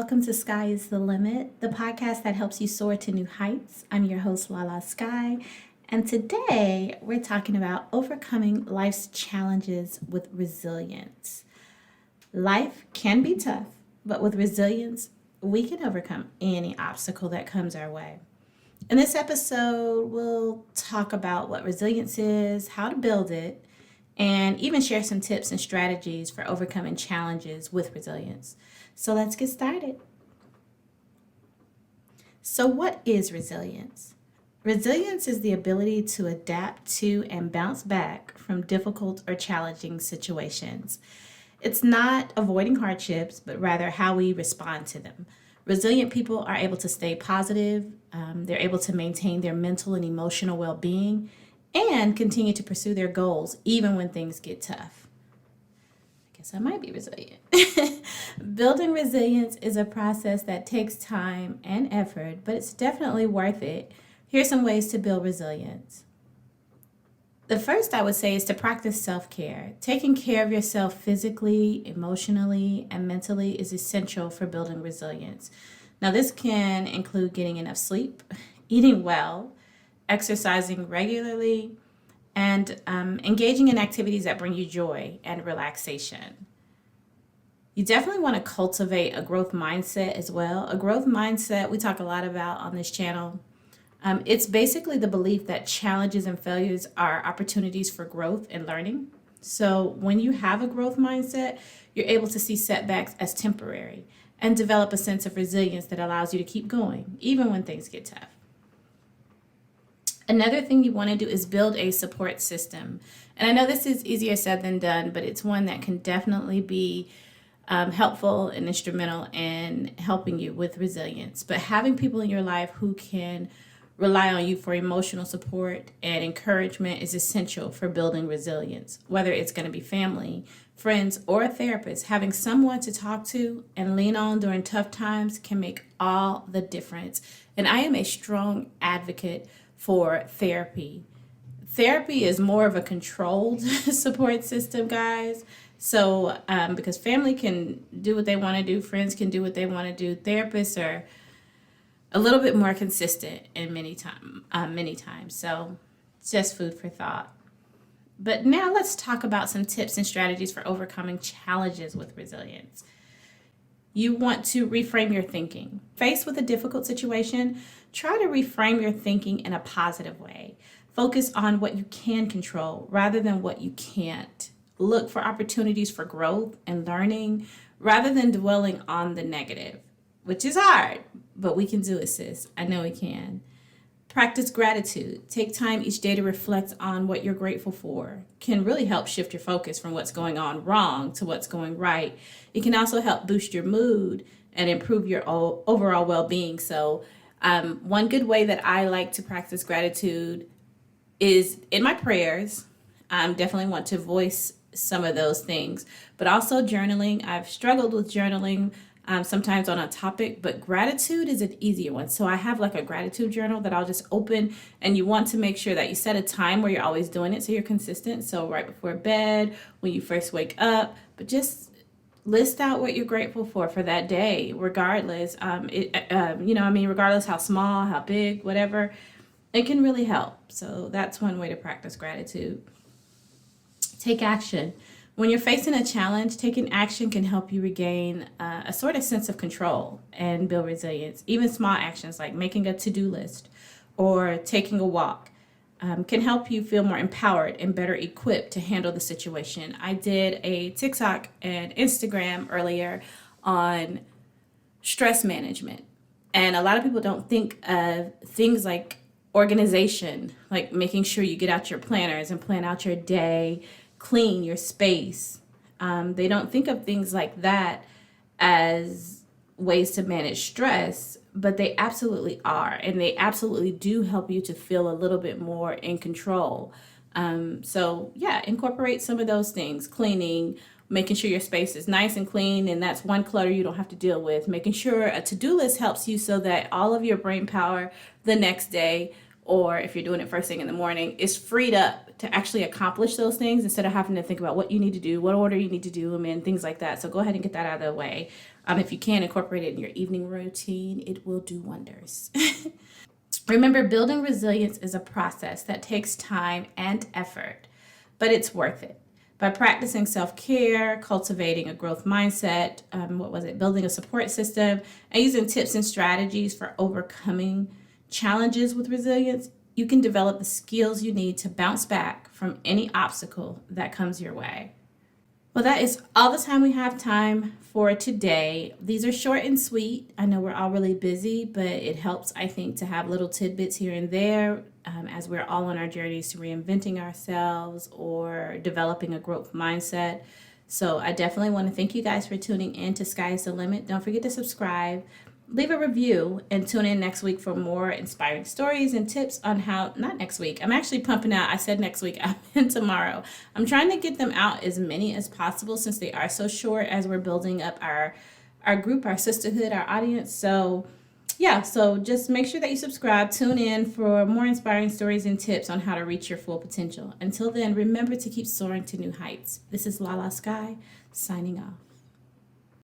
welcome to Sky is the Limit, the podcast that helps you soar to new heights. I'm your host, Lala Skye, and today we're talking about overcoming life's challenges with resilience. Life can be tough, but with resilience, we can overcome any obstacle that comes our way. In this episode, we'll talk about what resilience is, how to build it, and even share some tips and strategies for overcoming challenges with resilience. So let's get started. So, what is resilience? Resilience is the ability to adapt to and bounce back from difficult or challenging situations. It's not avoiding hardships, but rather how we respond to them. Resilient people are able to stay positive, they're able to maintain their mental and emotional well being, and continue to pursue their goals even when things get tough. I guess I might be resilient. Building resilience is a process that takes time and effort, but it's definitely worth it. Here's some ways to build resilience. The first I would say is to practice self-care. Taking care of yourself physically, emotionally, and mentally is essential for building resilience. Now, this can include getting enough sleep, eating well, exercising regularly, and engaging in activities that bring you joy and relaxation. You definitely want to cultivate a growth mindset as well. A growth mindset we talk a lot about on this channel. It's basically the belief that challenges and failures are opportunities for growth and learning. So when you have a growth mindset, you're able to see setbacks as temporary and develop a sense of resilience that allows you to keep going, even when things get tough. Another thing you want to do is build a support system. And I know this is easier said than done, but it's one that can definitely be helpful and instrumental in helping you with resilience. But having people in your life who can rely on you for emotional support and encouragement is essential for building resilience. Whether it's going to be family, friends, or a therapist, having someone to talk to and lean on during tough times can make all the difference. And I am a strong advocate for therapy. Therapy is more of a controlled support system, guys. So, because family can do what they want to do, friends can do what they want to do, therapists are a little bit more consistent in many times. So, it's just food for thought. But now let's talk about some tips and strategies for overcoming challenges with resilience. You want to reframe your thinking. Faced with a difficult situation, try to reframe your thinking in a positive way. Focus on what you can control rather than what you can't. Look for opportunities for growth and learning rather than dwelling on the negative, which is hard, but we can do it, sis. I know we can. Practice gratitude. Take time each day to reflect on what you're grateful for. Can really help shift your focus from what's going on wrong to what's going right. It can also help boost your mood and improve your overall well-being. So one good way that I like to practice gratitude is in my prayers. I definitely want to voice some of those things, but also journaling. I've struggled with journaling sometimes on a topic, but gratitude is an easier one. So I have like a gratitude journal that I'll just open, and you want to make sure that you set a time where you're always doing it so you're consistent. So right before bed, when you first wake up, but just list out what you're grateful for that day, regardless. Regardless how small, how big, whatever, it can really help. So that's one way to practice gratitude. Take action. When you're facing a challenge, taking action can help you regain a sort of sense of control and build resilience. Even small actions like making a to-do list or taking a walk can help you feel more empowered and better equipped to handle the situation. I did a TikTok and Instagram earlier on stress management. And a lot of people don't think of things like organization, like making sure you get out your planners and plan out your day, clean your space. They don't think of things like that as ways to manage stress, but they absolutely are. And they absolutely do help you to feel a little bit more in control. Incorporate some of those things. Cleaning, making sure your space is nice and clean, and that's one clutter you don't have to deal with. Making sure a to-do list helps you so that all of your brain power the next day or if you're doing it first thing in the morning, is freed up to actually accomplish those things instead of having to think about what you need to do, what order you need to do them in, things like that. So go ahead and get that out of the way. If you can incorporate it in your evening routine, it will do wonders. Remember, building resilience is a process that takes time and effort, but it's worth it. By practicing self-care, cultivating a growth mindset, building a support system, and using tips and strategies for overcoming challenges with resilience, you can develop the skills you need to bounce back from any obstacle that comes your way. Well, that is all the time we have time for today. These are short and sweet. I know we're all really busy, but it helps, I think, to have little tidbits here and there as we're all on our journeys to reinventing ourselves or developing a growth mindset. So I definitely want to thank you guys for tuning in to Sky is the Limit. Don't forget to subscribe, leave a review, and tune in next week for more inspiring stories and tips on how, not next week, I'm actually pumping out, I said next week, I meant tomorrow. I'm trying to get them out as many as possible since they are so short as we're building up our group, our sisterhood, our audience. So yeah, so just make sure that you subscribe, tune in for more inspiring stories and tips on how to reach your full potential. Until then, remember to keep soaring to new heights. This is Lala Skye, signing off.